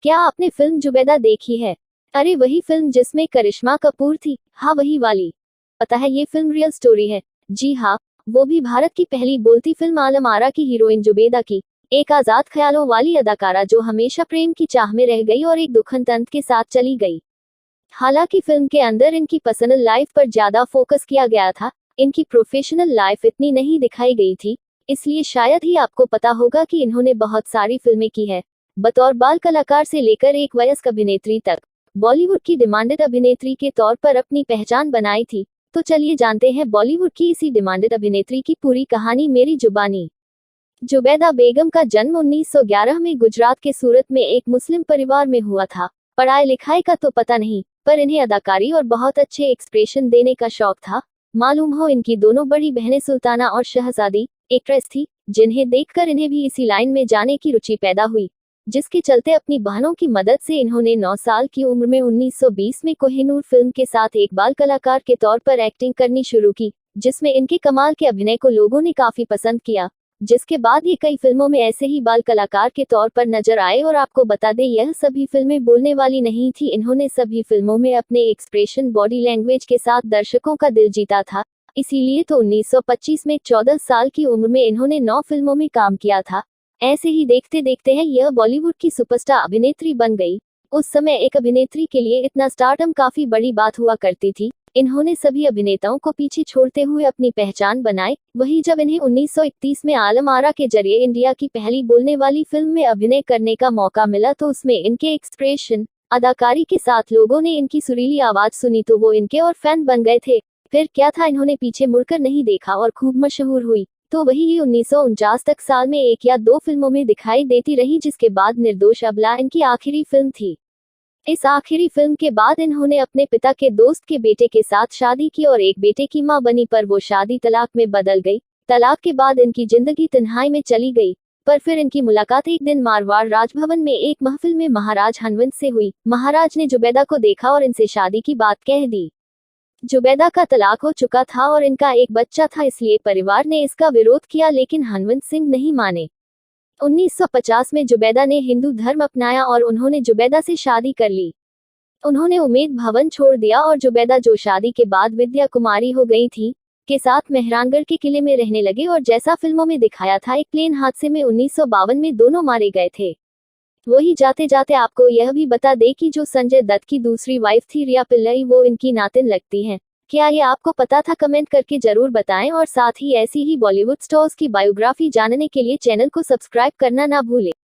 क्या आपने फिल्म जुबैदा देखी है? अरे वही फिल्म जिसमें करिश्मा कपूर थी। हाँ वही वाली। पता है ये फिल्म रियल स्टोरी है। जी हाँ, वो भी भारत की पहली बोलती फिल्म आलम आरा की हीरोइन जुबैदा की। एक आजाद ख्यालों वाली अदाकारा जो हमेशा प्रेम की चाह में रह गई और एक दुखद अंत के साथ चली गई। हालांकि फिल्म के अंदर इनकी पर्सनल लाइफ पर ज्यादा फोकस किया गया था, इनकी प्रोफेशनल लाइफ इतनी नहीं दिखाई गई थी। इसलिए शायद ही आपको पता होगा कि इन्होंने बहुत सारी फिल्में की है। बतौर बाल कलाकार से लेकर एक वयस्क अभिनेत्री तक बॉलीवुड की डिमांडेड अभिनेत्री के तौर पर अपनी पहचान बनाई थी। तो चलिए जानते हैं बॉलीवुड की इसी डिमांडेड अभिनेत्री की पूरी कहानी मेरी जुबानी। जुबैदा बेगम का जन्म 1911 में गुजरात के सूरत में एक मुस्लिम परिवार में हुआ था। पढ़ाई लिखाई का तो पता नहीं, पर इन्हें अदाकारी और बहुत अच्छे एक्सप्रेशन देने का शौक था। मालूम हो इनकी दोनों बड़ी बहनें सुल्ताना और शहजादी एक्ट्रेस थी, जिन्हें देखकर इन्हें भी इसी लाइन में जाने की रुचि पैदा हुई, जिसके चलते अपनी बहनों की मदद से इन्होंने 9 साल की उम्र में 1920 में कोहिनूर फिल्म के साथ एक बाल कलाकार के तौर पर एक्टिंग करनी शुरू की, जिसमें इनके कमाल के अभिनय को लोगों ने काफी पसंद किया। जिसके बाद ये कई फिल्मों में ऐसे ही बाल कलाकार के तौर पर नजर आए। और आपको बता दें यह सभी फिल्में बोलने वाली नहीं थी, इन्होंने सभी फिल्मों में अपने एक्सप्रेशन बॉडी लैंग्वेज के साथ दर्शकों का दिल जीता था। इसीलिए तो 1925 में 14 साल की उम्र में इन्होंने 9 फिल्मों में काम किया था। ऐसे ही देखते देखते हैं यह बॉलीवुड की सुपरस्टार अभिनेत्री बन गई। उस समय एक अभिनेत्री के लिए इतना स्टारडम काफी बड़ी बात हुआ करती थी। इन्होंने सभी अभिनेताओं को पीछे छोड़ते हुए अपनी पहचान बनाई। वही जब इन्हें 1931 में आलम आरा के जरिए इंडिया की पहली बोलने वाली फिल्म में अभिनय करने का मौका मिला, तो उसमें इनके एक्सप्रेशन अदाकारी के साथ लोगों ने इनकी सुरीली आवाज सुनी तो वो इनके और फैन बन गए थे। फिर क्या था, इन्होंने पीछे मुड़कर नहीं देखा और खूब मशहूर हुई। तो वही ये 1949 तक साल में 1 या 2 फिल्मों में दिखाई देती रही, जिसके बाद निर्दोष अबला इनकी आखिरी फिल्म थी। इस आखिरी फिल्म के बाद इन्होंने अपने पिता के दोस्त के बेटे के साथ शादी की और एक बेटे की मां बनी, पर वो शादी तलाक में बदल गई। तलाक के बाद इनकी जिंदगी तन्हाई में चली गई। पर फिर इनकी मुलाकात एक दिन मारवाड़ राजभवन में एक महफिल में महाराज हनवंत से हुई। महाराज ने जुबैदा को देखा और इनसे शादी की बात कह दी। जुबैदा का तलाक हो चुका था और इनका एक बच्चा था, इसलिए परिवार ने इसका विरोध किया, लेकिन हनवंत सिंह नहीं माने। 1950 में जुबैदा ने हिंदू धर्म अपनाया और उन्होंने जुबैदा से शादी कर ली। उन्होंने उम्मेद भवन छोड़ दिया और जुबैदा, जो शादी के बाद विद्या कुमारी हो गई थी, के साथ मेहरानगढ़ के किले में रहने लगे। और जैसा फिल्मों में दिखाया था, एक प्लेन हादसे में 1952 में दोनों मारे गए थे। वही जाते जाते आपको यह भी बता दे कि जो संजय दत्त की दूसरी वाइफ थी रिया पिल्लई, वो इनकी नातिन लगती हैं। क्या ये आपको पता था? कमेंट करके जरूर बताएं। और साथ ही ऐसी ही बॉलीवुड स्टार्स की बायोग्राफी जानने के लिए चैनल को सब्सक्राइब करना ना भूलें।